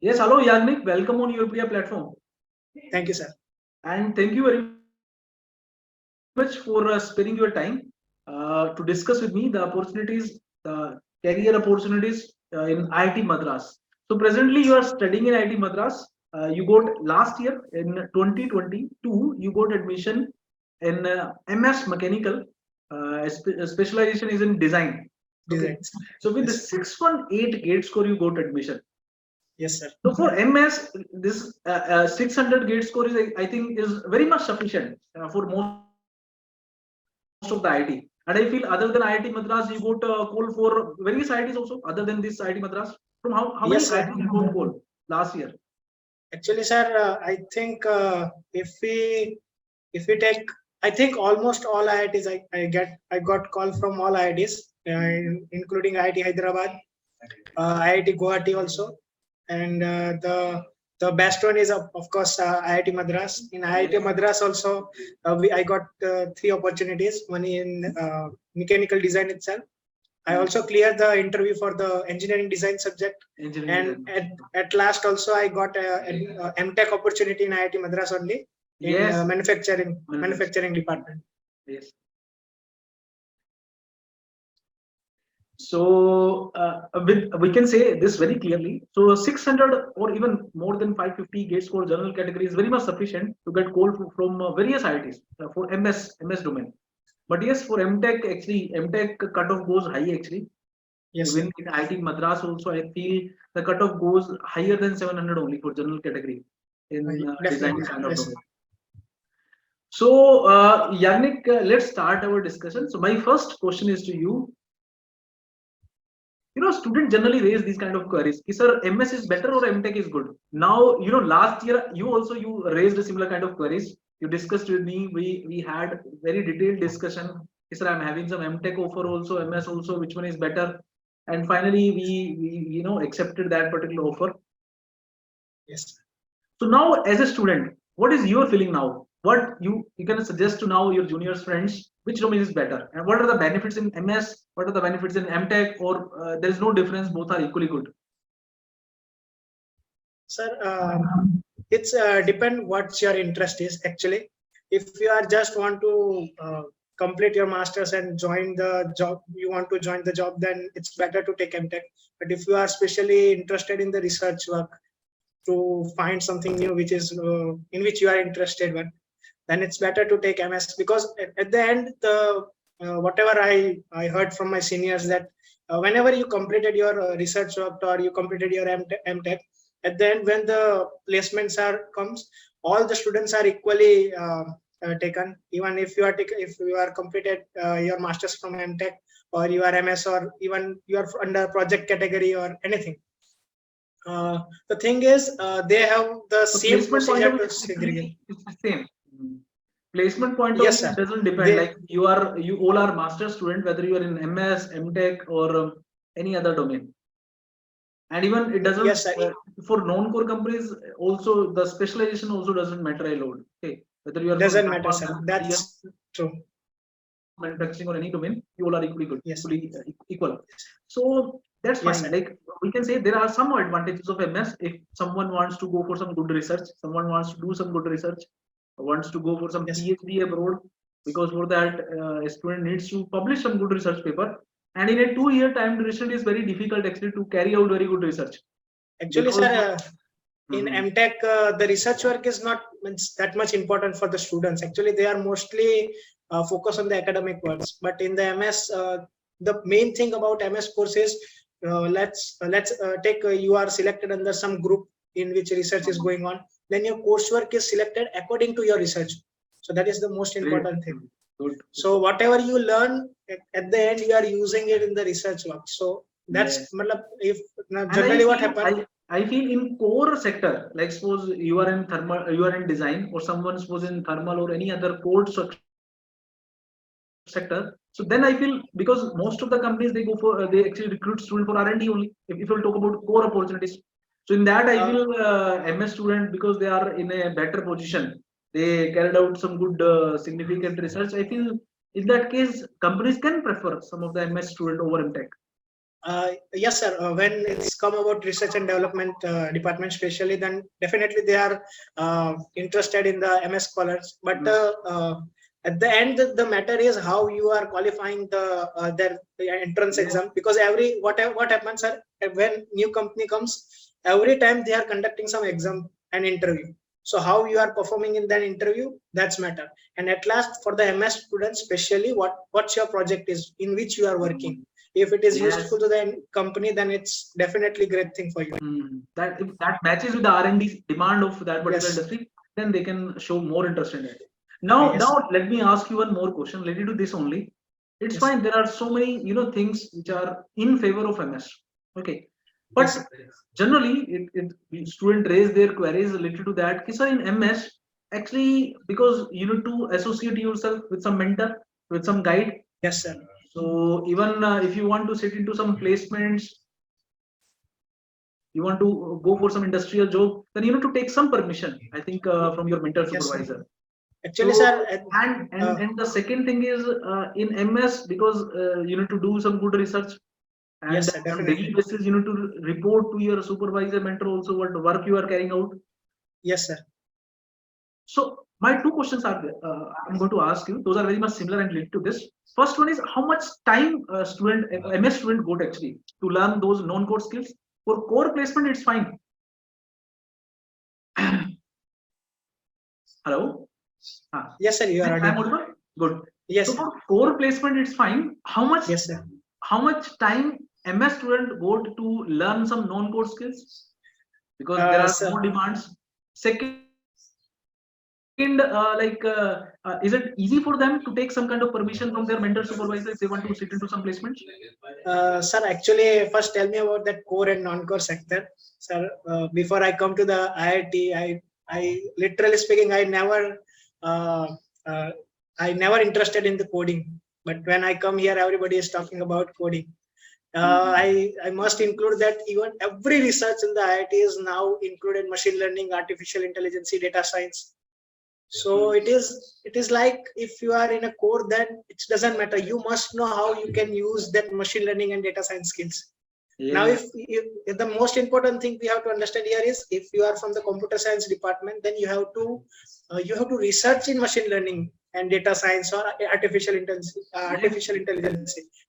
Yes, hello Yagnik, welcome on YourPedia platform. Thank you, sir. And thank you very much for sparing your time to discuss with me the opportunities, the career opportunities in IIT Madras. So presently you are studying in IIT Madras. You got last year in 2022, you got admission in MS Mechanical. Specialization is in design. Okay. Designs. So with the Yes, 618 gate score, you got admission. yes, sir. So for MS, this 600 gate score is, I think, is very much sufficient for most of the IIT. And I feel other than IIT Madras, you got a call for various IITs also, other than this IIT Madras. From how many IITs you got Yes, call sir. last year? Actually, sir, I think if we take, I think almost all IITs I got call from all IITs, including IIT Hyderabad, IIT Guwahati also, and the best one is of course IIT Madras. In IIT Madras also, I got three opportunities. One in mechanical design itself. I also cleared the interview for the engineering design subject, and at last also I got a MTech opportunity in IIT Madras only in Yes. manufacturing department. Yes. So we can say this very clearly. So 600 or even more than 550 gates for general category is very much sufficient to get call from various IITs for MS domain. But yes, for MTech actually MTech cutoff goes high actually. Yes, Even sir. in IIT Madras also, I feel the cutoff goes higher than 700 only for general category in design Definitely. kind of Yes. domain. So Yannick, let's start our discussion. So my first question is to you. Students generally raise these kind of queries. Sir, MS is better or MTech is good? Now, last year you raised a similar kind of queries. You discussed with me. We had very detailed discussion. Sir, I'm having some MTech offer also, MS also. Which one is better? And finally, we accepted that particular offer. Yes. So now, as a student, what is your feeling now? What you can suggest to now your juniors friends? Which domain is better, and what are the benefits in MS? What are the benefits in MTech? Or there is no difference; both are equally good. Sir, it's depend what your interest is actually. If you are just want to complete your masters and join the job, you want to join the job, then it's better to take MTech. But if you are especially interested in the research work to find something new which is in which you are interested in, then it's better to take MS, because at the end the whatever I heard from my seniors that whenever you completed your research work or you completed your MTech, at the end when the placements are comes, all the students are equally taken. Even if if you are completed your masters from MTech, or you are MS, or even you are under project category or anything. The thing is, they have the So same placement point procedure of to view, segregate. it's the same. Placement point of Yes, view, sir. it doesn't depend. They Like you all are master student, whether you are in MS, MTech, or any other domain. And even it doesn't yes, sir. for non-core companies also, the specialization also doesn't matter a lot. Okay, whether you are from Doesn't matter, sir. That's true. manufacturing or any domain, you all are equally good, Yes, equally equal. So that's yes, fine. sir. Like we can say there are some advantages of MS. If someone wants to go for some good research, someone wants to do some good research, wants to go for some Yes, PhD abroad, because for that a student needs to publish some good research paper. And in a 2-year time duration, it is very difficult actually to carry out very good research actually, because. sir. In Mhm. MTech, the research work is not that much important for the students. Actually, they are mostly focused on the academic works. But in the MS, the main thing about MS course is let's take you are selected under some group in which research is going on. Then your coursework is selected according to your research. So that is the most Great. important thing. Good. So whatever you learn at the end, you are using it in the research work. So that's Yes. if And generally what happens. I feel in core sector, like suppose you are in thermal, you are in design, or someone suppose in thermal or any other core sector. So then I feel, because most of the companies they go for they actually recruit student for R&D only. If we'll talk about core opportunities, so in that I feel MS student, because they are in a better position, they carried out some good significant research. I feel in that case companies can prefer some of the MS student over MTech. Yes, sir. When it's come about research and development department, especially, then definitely they are interested in the MS scholars. But at the end, the matter is how you are qualifying their entrance exam. Because what happens, sir, when new company comes, every time they are conducting some exam and interview. So how you are performing in that interview, that's matter. And at last, for the MS students, especially, what's your project is in which you are working. If it is useful to the company, then it's definitely great thing for you. That if that matches with the R&D demand of that particular Yes. industry, then they can show more interest in it. Now let me ask you one more question related to this only. It's fine. There are so many things which are in favor of MS. Okay, but generally, student raise their queries related to that. Sir, in MS, actually, because you need to associate yourself with some mentor, with some guide. Yes, sir. So even if you want to sit into some placements, you want to go for some industrial job, then you need to take some permission, I think, from your mentor supervisor. Actually, so, sir, and the second thing is in MS, because you need to do some good research, and yes, sir, on daily basis you need to report to your supervisor, mentor also what work you are carrying out. Yes, sir. So my two questions are there. I'm going to ask you. Those are very much similar and related to this. First one is, how much time MS student got actually to learn those non-core skills? For core placement, it's fine. Hello. Yes, sir. You are I'm audible. Good. Yes. So for core placement, it's fine. How much? Yes, sir. How much time MS student got to learn some non-core skills? Because there are more demands. Second, is it easy for them to take some kind of permission from their mentor supervisor if they want to sit into some placements? Sir, actually, first tell me about that core and non-core sector. Sir, before I come to the IIT, I literally speaking, I never interested in the coding. But when I come here, everybody is talking about coding. I must include that even every research in the IIT is now included machine learning, artificial intelligence, data science. So it is like, if you are in a core, then it doesn't matter. You must know how you can use that machine learning and data science skills. Now, if the most important thing we have to understand here is, if you are from the computer science department, then you have to research in machine learning and data science or artificial intelligence.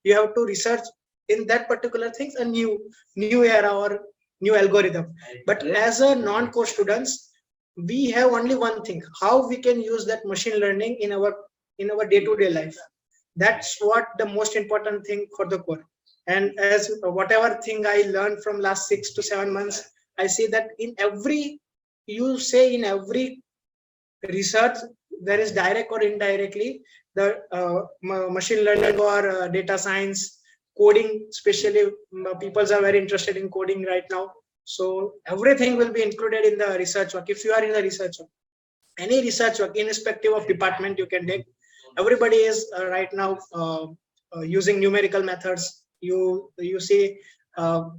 You have to research in that particular things, a new era or new algorithm. But as a non-core students, we have only one thing: how we can use that machine learning in our day-to-day life. That's what the most important thing for the core. And as whatever thing I learned from last 6 to 7 months, I see that in every research, there is direct or indirectly the machine learning or data science, coding, especially people are very interested in coding right now. So everything will be included in the research work. If you are in the research work, any research work, irrespective of department, you can take. Everybody is right now using numerical methods. You see,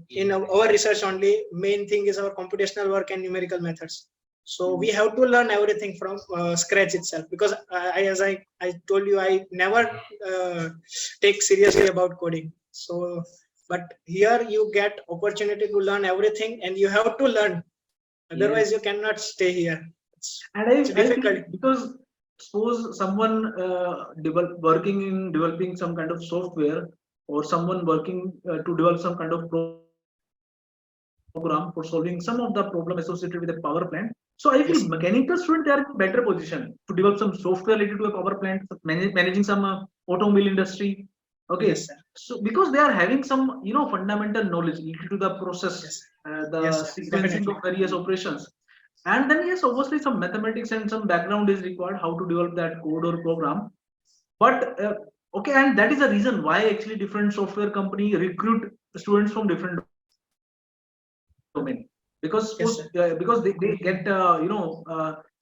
in our research only, main thing is our computational work and numerical methods. So we have to learn everything from scratch itself, because as I told you, I never take seriously about coding. So, but here you get opportunity to learn everything, and you have to learn. Otherwise, you cannot stay here. It's difficult, because suppose someone working in developing some kind of software, or someone working to develop some kind of program for solving some of the problem associated with a power plant. So I feel mechanical students, they are in better position to develop some software related to a power plant, managing some automobile industry. Okay, so because they are having some fundamental knowledge related to the process, the sequencing of various operations. And then yes, obviously some mathematics and some background is required how to develop that code or program. But okay, and that is the reason why actually different software company recruit students from different domain, because because they get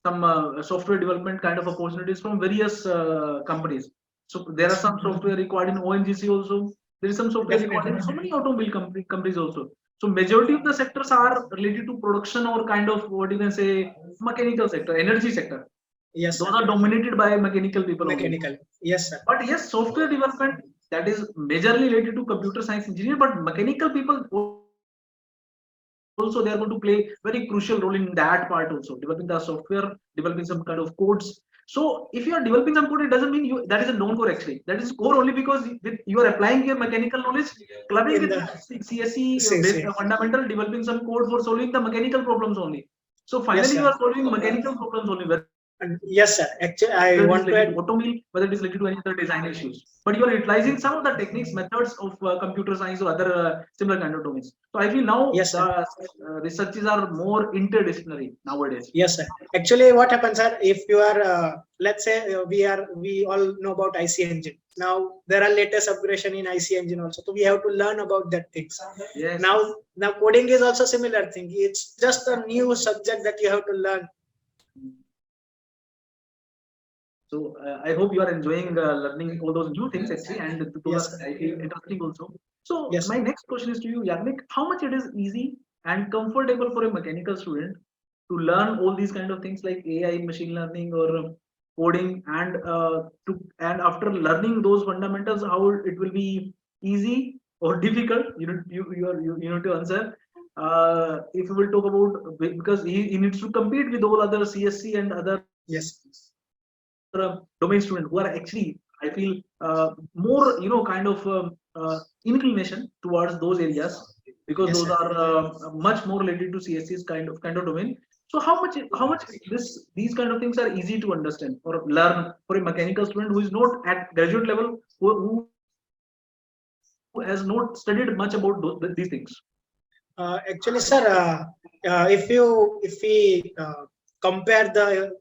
some software development kind of opportunities from various companies. So there are some software required in ONGC also. There is some software required in so many automobile companies also. So majority of the sectors are related to production or kind of what you can say mechanical sector, energy sector. Yes, those are dominated by mechanical people. Mechanical. Only. Yes, sir. But yes, software development that is majorly related to computer science engineer, but mechanical people also they are going to play very crucial role in that part also, developing the software, developing some kind of codes. So if you are developing some code, it doesn't mean you that is a known core actually. That is core only because you are applying your mechanical knowledge, clubbing in it the with CSE say, based say. fundamental, developing some code for solving the mechanical problems only. So Yes, finally, you sir. are solving mechanical problems only, whether it is related And to yes, sir. automobile, Actually, whether I it is want to related add. to any other design issues. But you are utilizing some of the techniques, methods of computer science or other similar kind of domains. So I feel now the Yes, sir. researches are more interdisciplinary nowadays. Yes, sir. Actually, what happens, sir, if you are, let's say, we all know about IC engine. Now there are latest upgradation in IC engine also, so we have to learn about that things. Yes, Now, yes. now coding is also similar thing. It's just a new subject that you have to learn. So I hope you are enjoying learning all those new things actually, and those Yes, are sir. I feel interesting also. So Yes, my sir. next question is to you, Yagnik. How much it is easy and comfortable for a mechanical student to learn all these kind of things like AI, machine learning, or coding, and after learning those fundamentals, how it will be easy or difficult? You need to answer. If we will talk about because he needs to compete with all other CSC and other Yes. domain students who are actually I feel more kind of inclination towards those areas because those Yes, are sir. much more related to CSC's kind of domain. So how much these kind of things are easy to understand or learn for a mechanical student who is not at graduate level, who has not studied much about these things. Actually, sir, if we compare the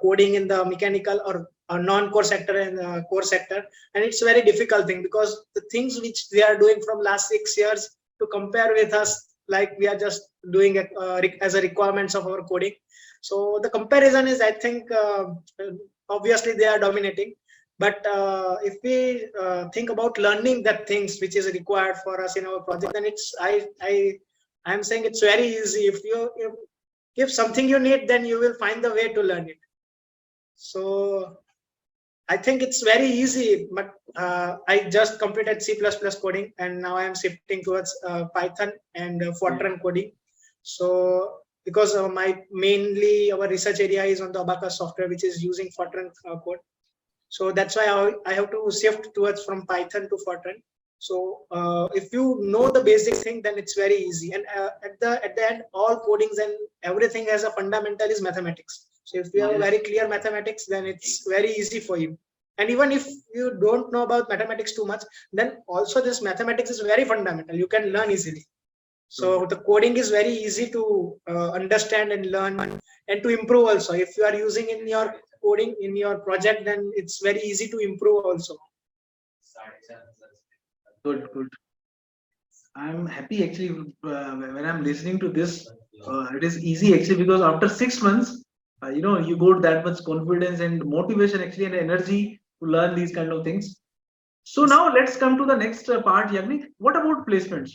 coding in the mechanical or non-core sector and core sector, and it's a very difficult thing because the things which they are doing from last 6 years to compare with us, like we are just doing it as a requirements of our coding. So the comparison is, I think, obviously they are dominating. But if we think about learning that things which is required for us in our project, then it's I'm saying it's very easy. If something you need, then you will find the way to learn it. So I think it's very easy. But I just completed C++ coding, and now I am shifting towards Python and Fortran coding. So because my mainly our research area is on the Abacus software, which is using Fortran code. So that's why I have to shift towards from Python to Fortran. So if you know the basic thing, then it's very easy. And at the end, all codings and everything as a fundamental is mathematics. So if you have Yes. very clear mathematics, then it's very easy for you. And even if you don't know about mathematics too much, then also this mathematics is very fundamental. You can learn easily. So the coding is very easy to understand and learn and to improve also. If you are using in your coding in your project, then it's very easy to improve also. Good, good. I'm happy actually when I'm listening to this. It is easy actually because after 6 months, you got that much confidence and motivation actually and energy to learn these kind of things. So Yes. now let's come to the next part, Yagnik. What about placements?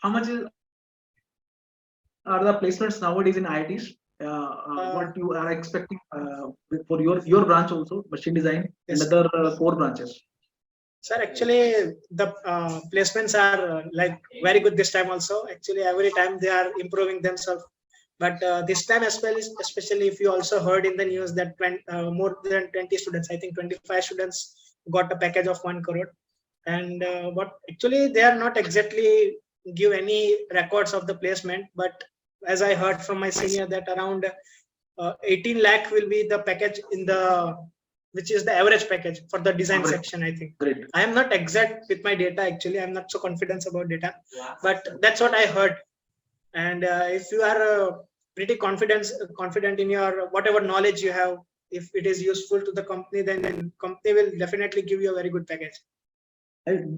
How much are the placements nowadays in IITs? What you are expecting for your branch also, machine design and other Yes. core branches? Sir, actually, the placements are like very good this time also. Actually, every time they are improving themselves. But this time, especially if you also heard in the news that more than 20 students, I think 25 students got a package of 1 crore. And what actually they are not exactly give any records of the placement, but as I heard from my senior that around 18 lakh will be the package in the which is the average package for the design Great, section. I think great. I am not exact with my data. Actually, I'm not so confident about data, but that's what I heard. And if you are pretty confident in your whatever knowledge you have, if it is useful to the company, then company will definitely give you a very good package.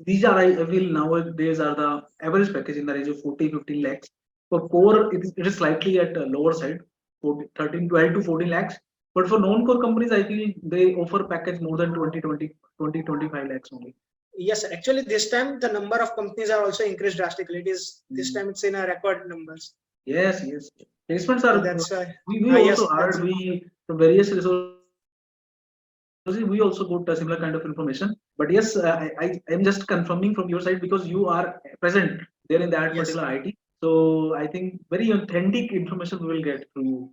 These are, I feel nowadays are the average package in the range of 40-15 lakhs. For core, it is slightly at lower side, 12 to 14 lakhs. But for non-core companies, I feel they offer package more than 20-25 lakhs only. Yes, actually, this time the number of companies are also increased drastically. It is this time it's in a record numbers. Yes, yes. Placements So are. that's why. We Yes, also that's heard we from various resources we got that we also got a similar kind of information. But yes, I am just confirming from your side because you are present there in that Yes, particular IT. So I think very authentic information we will get through you.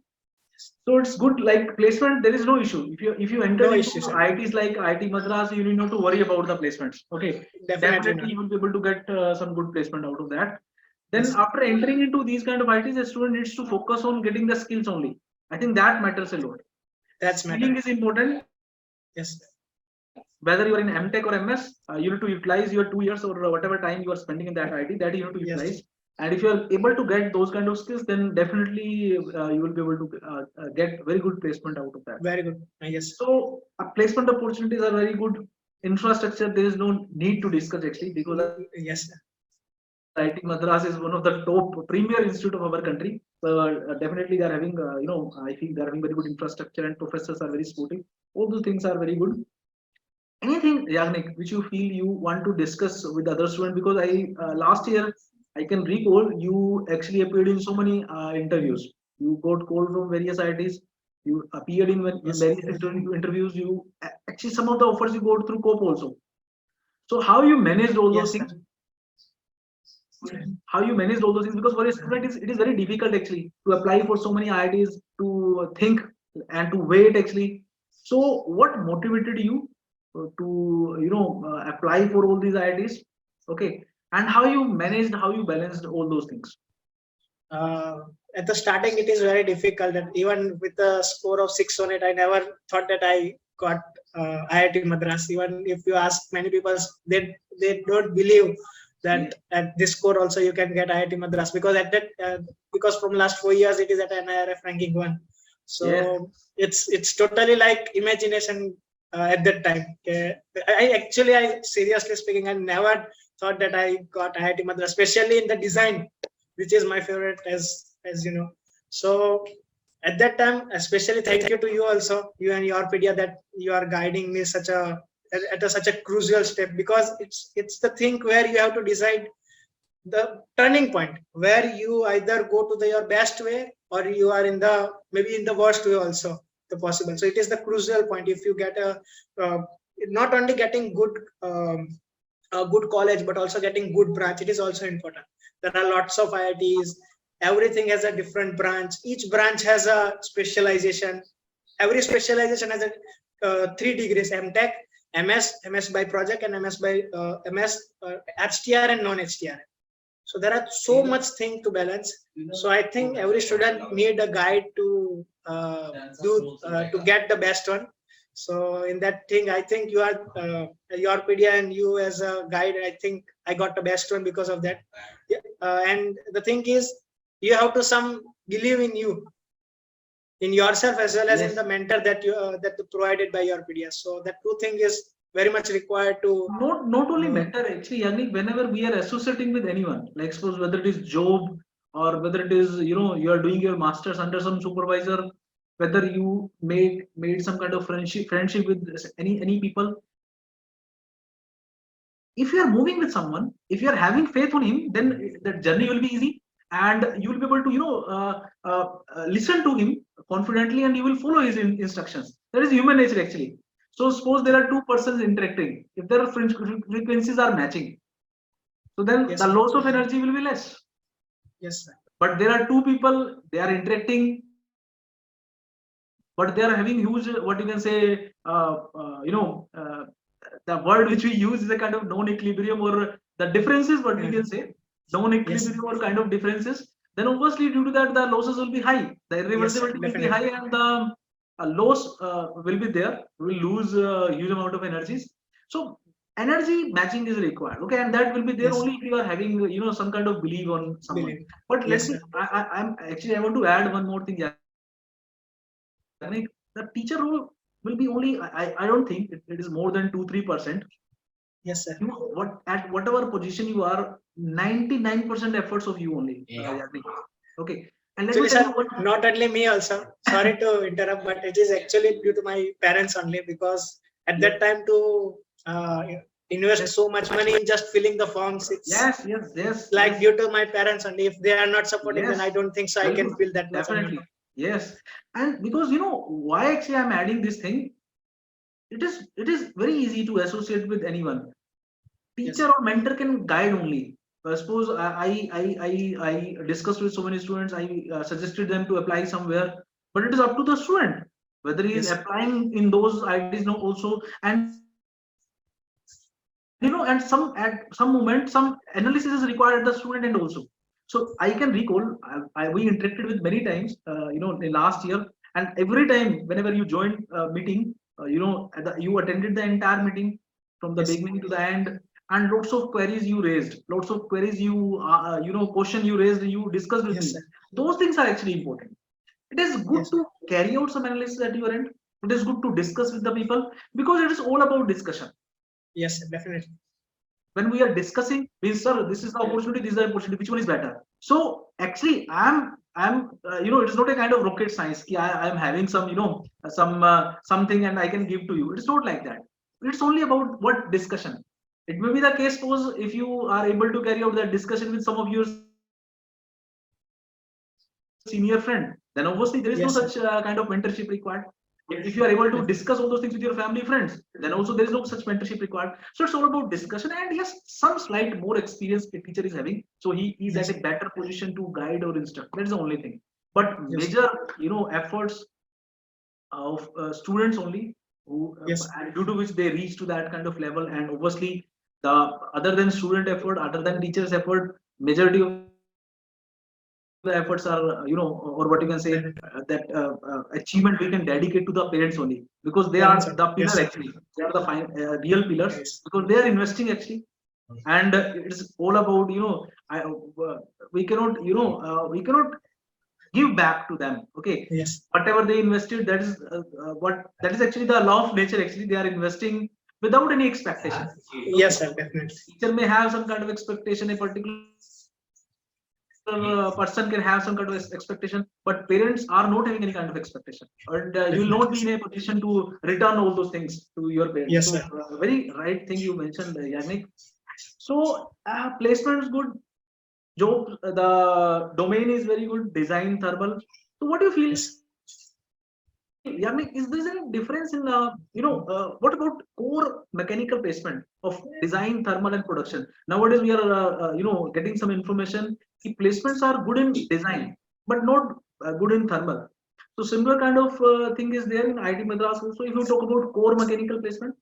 So it's good. Like placement, there is no issue. If you enter no into issues. IITs like IIT Madras, you need not to worry about the placements. Okay, Definitely definitely not. you will be able to get some good placement out of that. Then Yes, after entering into these kind of ITs, the student needs to focus on getting the skills only. I think that matters a lot. that's matter. Skilling is important. Yes, Whether you are in MTech or MS, you need to utilize your 2 years or whatever time you are spending in that IT, that you need to yes, utilize. And if you are able to get those kind of skills, then definitely you will be able to get very good placement out of that. very good. Yes, So placement opportunities are very good. Infrastructure, there is no need to discuss actually because yes, IIT Madras is one of the top premier institute of our country. So definitely they are having, I think they are having very good infrastructure and professors are very supportive. All those things are very good. Anything, Yagnik, which you feel you want to discuss with other students? Because I last year I can recall you actually appeared in so many interviews. You got called from various IITs. You appeared in yes, various interviews. You actually some of the offers you got through COP also. So how you managed all those yes, sir. things? How you managed all those things? Because for a student, it is very difficult actually to apply for so many IITs, to think and to wait actually. So what motivated you to apply for all these IITs? Okay, and how you managed, how you balanced all those things? Uh, at the starting, it is very difficult. And even with a score of 618, I never thought that I got IIT Madras. Even if you ask many people, they don't believe that at this score also you can get IIT Madras, because at that because from last 4 years it is at NIRF ranking 1. So Yes, it's totally like imagination at that time. I seriously speaking, I never thought that I got IIT Madras, especially in the design, which is my favorite, as you know. So at that time, especially thank you to you also, you and YourPedia, that you are guiding me such a crucial step, because it's the thing where you have to decide the turning point, where you either go to your best way, or you are in the maybe in the worst way also the possible. So it is the crucial point. If you get uh, not only getting a good college, but also getting good branch, it is also important. There are lots of IITs. Everything has a different branch. Each branch has a specialization. Every specialization has a 3 degrees: MTech, MS by project, and MS by MS HTR and non-HTR. So there are so much thing to balance. So I think every student need a guide to to get the best one. So in that thing, I think you are YourPedia, and you as a guide, I think I got the best one because of that. Yeah. And the thing is, you have to some believe in you, in yourself, as well as in yes. the mentor that you that provided by YourPedia. So that two thing is very much required to. Not only mentor actually, Yannick, whenever we are associating with anyone, like suppose whether it is job or whether it is you are doing your masters under some supervisor, whether you made some kind of friendship with any people, if you are moving with someone, if you are having faith on him, then that journey will be easy, and you will be able to listen to him confidently, and you will follow his instructions. That is human nature actually. So suppose there are two persons interacting, if their frequencies are matching, so then Yes, the sir. loss of energy will be less. Yes, sir. But there are two people, they are interacting, but they are having huge, what you can say, the word which we use is a kind of non-equilibrium, or the differences, what we can say, Yes, non-equilibrium or kind of differences. Then obviously due to that the losses will be high, the yes, sir. irreversibility will be high, Definitely. and the loss will be there. We will lose a huge amount of energies. So energy matching is required, okay, and that will be there Yes, only if you are having some kind of belief on someone. believe. But let Yes, me, sir. I'm actually, I want to add one more thing. Like, the teacher role will be only, I don't think it is more than 2-3%. Yes, sir. What at whatever position you are, 99% efforts of you only. Yagnik. Okay, and let me Actually, tell you sir, what. not only me also. Sorry to interrupt, but it is actually due to my parents only, because at Yes, that time to invest so much money in just filling the forms, yes, yes, it's yes, like yes, due to my parents only. If they are not supporting, then I yes. don't think so I Very can good. fill that much amount Definitely. of. Yes, and because why actually I'm adding this thing. it is very easy to associate with anyone. Yes. Teacher or mentor can guide only. Suppose I discussed with so many students, I suggested them to apply somewhere, but it is up to the student whether he is Yes. applying in those IDs now also. And at some moment some analysis is required at the student end also. So I can recall, we interacted with many times, in last year, and every time whenever you joined meeting, you attended the entire meeting from the Yes. beginning to the end, and lots of queries you raised, lots of queries you question you raised, you discussed with Yes, me. sir. Those things are actually important. It is good Yes. to carry out some analysis at your end. It is good to discuss with the people, because it is all about discussion. Yes, sir, definitely. When we are discussing, means sir, this is the opportunity, this is the opportunity, which one is better? So actually I'm it is not a kind of rocket science ki I am having some something and I can give to you. It's not like that. It's only about what discussion. It may be the case, suppose if you are able to carry out that discussion with some of your senior friend, then obviously there is no such kind of mentorship required. If Yes, you sir. are able to discuss all those things with your family friends, then also there is no such mentorship required. So it's all about discussion. And yes, some slight more experience a teacher is having, so he is at a better position to guide or Yes. instruct. That is the only thing. But major, Yes. efforts of students only, who Yes. due to which they reach to that kind of level. And obviously the other than student effort, other than teachers effort, majority of the efforts are, or what you can say, that achievement we can dedicate to the parents only, because they are the pillar Parents. actually. Yes, They sir. are the real pillars, because Yes. they are investing actually. And it's all about, we cannot give back to them. Okay, Yes. whatever they invested, that is actually the law of nature. Actually, they are investing without any expectation. Yes, sir, definitely. Teacher may have some kind of expectation, a particular person can have some kind of expectation, but parents are not having any kind of expectation. And you will not be in a position to Definitely. return all those things to your parents. So very Yes, sir. right thing you mentioned, Yannick. So placement is good, job, the domain is very good, design, thermal. So what do you feel, Yannick? Yes. Is there any difference in, what about core mechanical placement of design, thermal, and production? Nowadays we are, getting some information. The placements are good in design, but not good in thermal. So similar kind of thing is there in IIT Madras also. If you talk about core mechanical placement.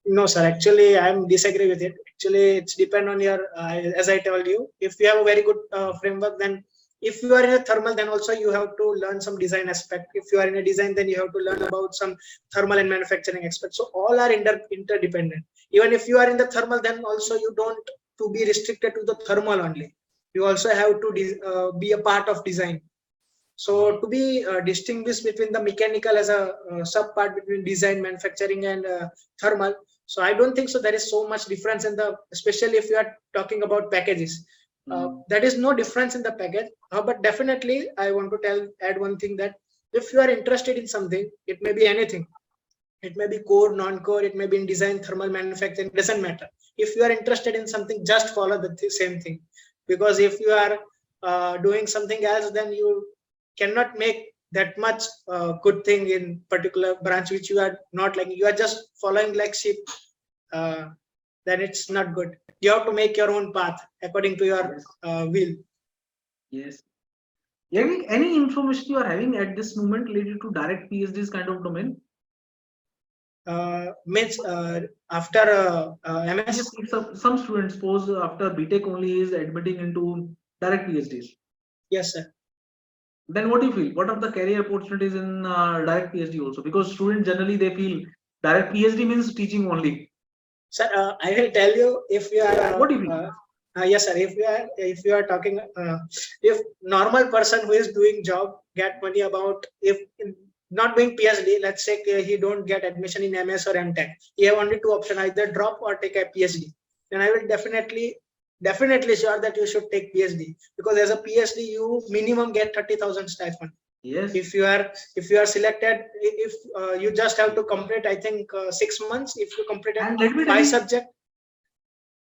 No, sir. Actually, I'm disagree with it. Actually, it's depend on your, as I told you, if you have a very good framework, then if you are in a thermal, then also you have to learn some design aspect. If you are in a design, then you have to learn about some thermal and manufacturing aspects. So all are interdependent. Even if you are in the thermal, then also you don't to be restricted to the thermal only. You also have to be a part of design. So to be distinguished between the mechanical as a sub part between design, manufacturing, and thermal. So I don't think so. There is so much difference in the, especially if you are talking about packages. There is no difference in the package. But definitely, I want to add one thing, that if you are interested in something, it may be anything. It may be core, non-core. It may be in design, thermal, manufacturing. Doesn't matter. If you are interested in something, just follow the same thing. Because if you are doing something else, then you cannot make that much good thing in particular branch which you are not like. You are just following like sheep. Uh, then it's not good. You have to make your own path according to your Yes. will. Yes. Any information you are having at this moment related to direct PhDs kind of domain? Means after MS. Yes, if some students, suppose after BTech only is admitting into direct PhDs, Yes, sir. then what do you feel? What are the career opportunities in direct PhD also? Because students generally they feel direct PhD means teaching only. Sir, I will tell you, if you are What do you feel? yes, sir. If you are talking, if normal person who is doing job get money about, if not doing PhD, let's say he don't get admission in MS or MTech, he have only two options: either drop or take a PhD. Then I will definitely sure that you should take PhD, because as a PhD you minimum get 30,000 stipend. Yes. If you are selected, if you just have to complete, I think 6 months. If you completed And let me tell 5 you, subject.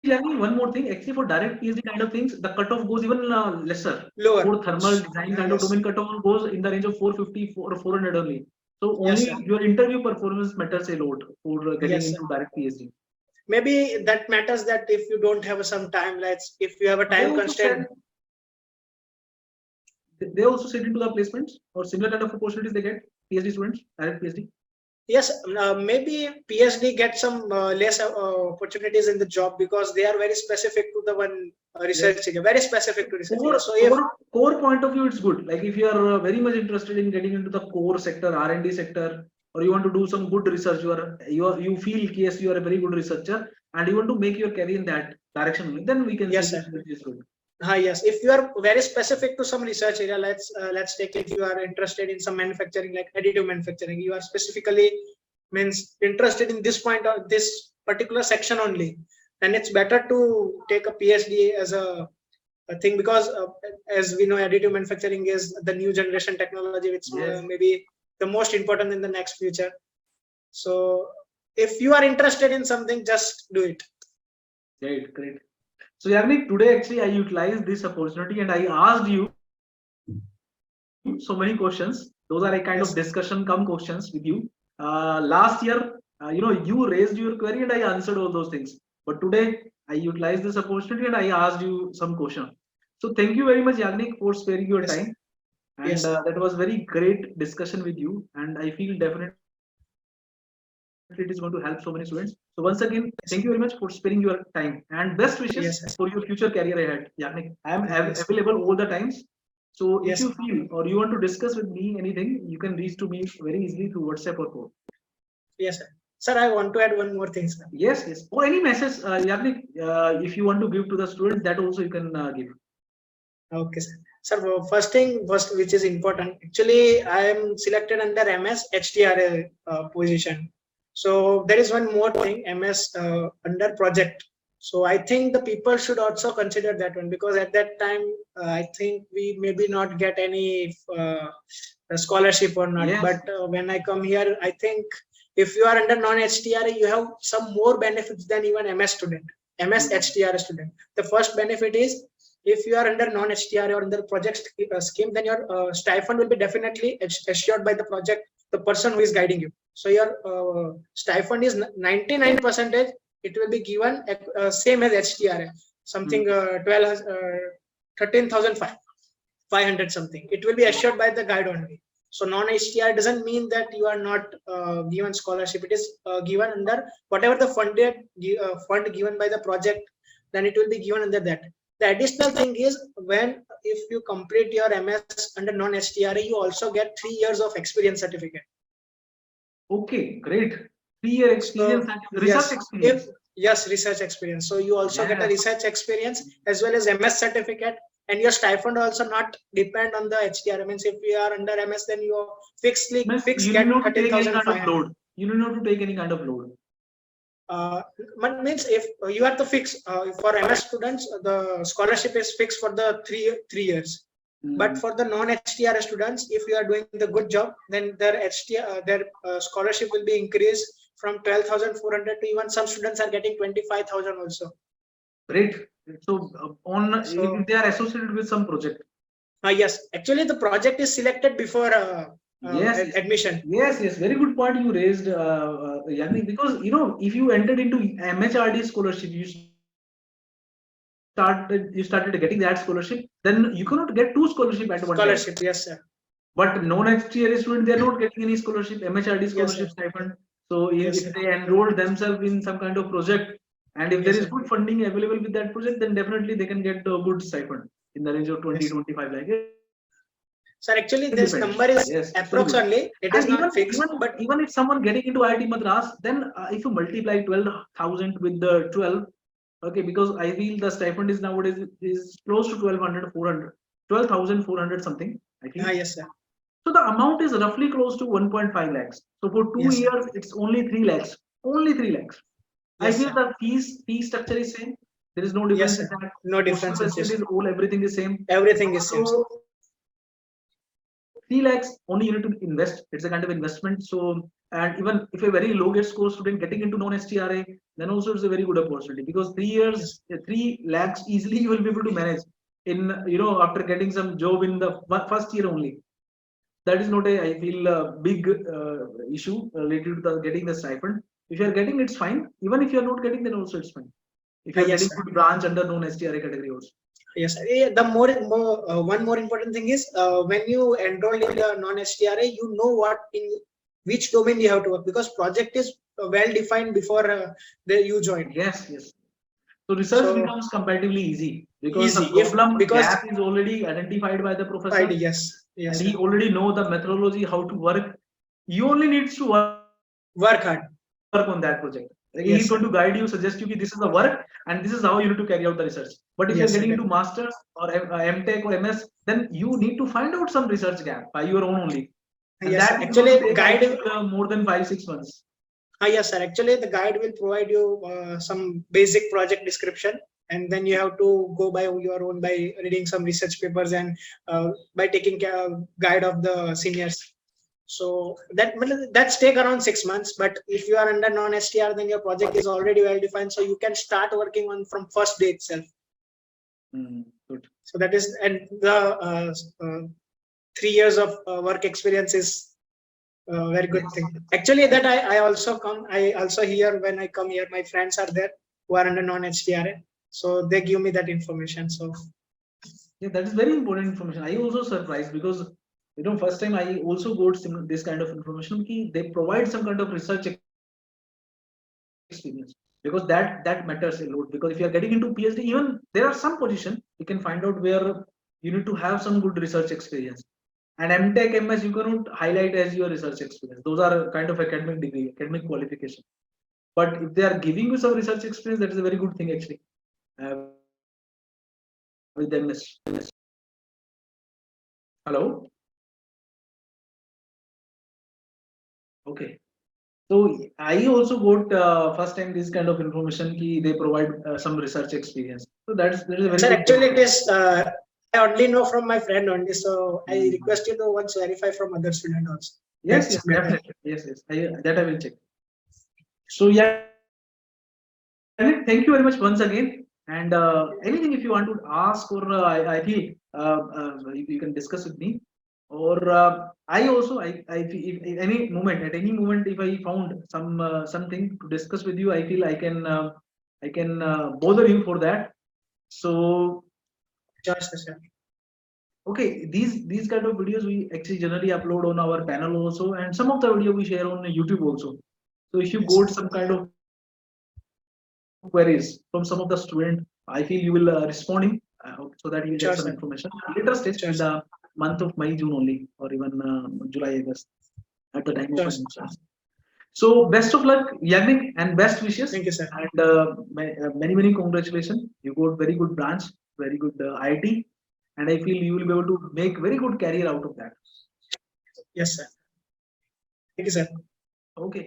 one more thing. Actually, for direct PhD kind of things, the cutoff goes even lesser. Lower. For thermal design kind of Yes. domain, cutoff goes in the range of 450 or 400 only. So only your interview performance matters a lot for getting into direct PhD. Maybe that matters, that if you don't have some time, if you have a time constraint. They also sit into the placements or similar kind of opportunities they get, PhD students, direct PhD. Yes, maybe PhD get some less opportunities in the job because they are very specific to the one research area, very specific to research area. So if core point of view, it's good. Like if you are very much interested in getting into the core sector, R&D sector, or you want to do some good research, you feel yes, you are a very good researcher, and you want to make your career in that direction, then we can say this is good. Yes, if you are very specific to some research area, let's take, if you are interested in some manufacturing, like additive manufacturing, you are specifically means interested in this point or this particular section only, then it's better to take a PhD as a thing, because as we know, additive manufacturing is the new generation technology, which maybe the most important in the next future. So if you are interested in something, just do it. Great. So Yagnik, today actually I utilized this opportunity and I asked you so many questions. Those are a kind of discussion come questions with you. Last year, you raised your query and I answered all those things. But today I utilized this opportunity and I asked you some question. So thank you very much, Yagnik, for sparing your time. And that was very great discussion with you. And I feel definitely it is going to help so many students. So once again, thank you very much for sparing your time and best wishes for your future career ahead. Yagnik, I am available all the times. So if you feel or you want to discuss with me anything, you can reach to me very easily through WhatsApp or call. Yes, sir. Sir, I want to add one more thing, sir. Yes. Or any message, Yagnik, if you want to give to the students, that also you can give. Okay, sir. Sir, first thing, which is important, actually, I am selected under MS HTRA position. So there is one more thing, MS under project. So I think the people should also consider that one, because at that time, I think we maybe not get any scholarship or not. But when I come here, I think if you are under non-HTRA, you have some more benefits than even MS student, MS HTRA student. The first benefit is, if you are under non-HTRA or under project scheme, then your stipend will be definitely assured by the project, the person who is guiding you. So your stipend is 99%. It will be given same as HTRA, something 13,500 something. It will be assured by the guide only. So non-HTRA doesn't mean that you are not given scholarship. It is given under whatever the fund given by the project, then it will be given under that. The additional thing is, if you complete your MS under non-HTRA, you also get 3 years of experience certificate. Okay, great. 3-year experience and research experience. Yes, research experience. So you also get a research experience as well as MS certificate, and your stipend also not depend on the HTRA. Means if you are under MS, then you fixed get 13,500. You don't have to take any kind of load. Means if you have to fix for MS students, the scholarship is fixed for the three years. But for the non-HTRA students, if you are doing the good job, then their scholarship will be increased from 12,400 to even some students are getting 25,000 also. Great. So if they are associated with some project. Yes, actually the project is selected before admission. Yes, very good point you raised, Yagnik, because if you entered into MHRD scholarship, you started getting that scholarship, then you cannot get 2 scholarship at one time. Yes, sir. But non-HTRA student, they are not getting any scholarship, MHRD scholarship stipend. So if they enroll themselves in some kind of project, and if there is good funding available with that project, then definitely they can get a good stipend in the range of 20-25 lakh. Sir, actually this number is approx only. It is not fixed. But even if someone getting into IIT Madras, then if you multiply 12,000 with the 12, okay, because I feel the stipend is nowadays is close to 12,400 something, I think. Yes, sir. So the amount is roughly close to 1.5 lakhs. So for 2 years, it's only 3 lakhs. Only 3 lakhs. I feel the fee structure is same. There is no difference in that. No difference. Everything is same. Everything is same. So 3 lakhs only you need to invest. It's a kind of investment. So, and even if a very low score student getting into non-HTRA, then also it's a very good opportunity, because 3 years, 3 lakhs easily you will be able to manage in, after getting some job in the first year only. that is not a, I feel, big issue related to the getting the stipend. If you are getting, it's fine. Even if you are not getting, then also it's fine. If you are Yes, getting sir. good branch under non-HTRA category also. Yes, sir. The one more important thing is when you enroll in the non-HTRA, you know what in which domain you have to work, because project is well defined before you join. Yes, yes. So research So becomes comparatively easy because the easy if problem because gap is already identified by the professor, yes, and yes, he sir. already know the methodology how to work. You only needs to work on that project. Work hard. Like he is going to guide you, Yes, suggest sir. you this is the work and this is how you need to carry out the research. But if you are getting into Yes, sir. masters or MTech or MS, then you need to find out some research gap by your own only, and Yes, that sir. is going to Actually, take, I guide. feel, more than 5 6 months. Yes, sir. Actually, the guide will provide you some basic project description, and then you have to go by your own by reading some research papers and by taking guide of the seniors. So that's take around 6 months. But if you are under non-STR, then your project is already well defined, so you can start working on from first day itself. Good. So that is, and the 3 years of work experience is very good thing. Actually, that I also come. I also hear when I come here, my friends are there who are under non-HTRA, so they give me that information. So Yeah, that is very important information. I also surprised because first time I also got this kind of information. They provide some kind of research experience because that matters a lot. Because if you are getting into PhD, even there are some position you can find out where you need to have some good research experience. And MTech, MS, you cannot highlight as your research experience. Those are kind of academic degree, academic qualification. But if they are giving you some research experience, that is a very good thing actually. With MS. Hello. Okay. So I also got first time this kind of information ki they provide some research experience. So that is a very sir, good thing. actually, it is. I only know from my friend only, so I Mhm. request you to once verify from other student also. Yes, That's yes, better. definitely. Yes, yes. That I will check. So yeah, thank you very much once again. And anything if you want to ask, or I feel you can discuss with me. Or I also I feel if any moment at any moment if I found something to discuss with you, I feel I can bother you for that. So Just a second. okay, these kind of videos we actually generally upload on our panel also, and some of the video we share on YouTube also. So if you Yes, got some kind of queries from some of the student, I feel you will responding so that you will get some information later sure, stage sir. in the Sure, month sir. of May, June only, or even July, August at the time of Sure, admission. sir. So best of luck, Yagnik, and best wishes, Thank you, sir. and many congratulations. You got very good branch, very good IIT, and I feel you will be able to make very good career out of that. Yes, sir. Thank you, sir. Okay.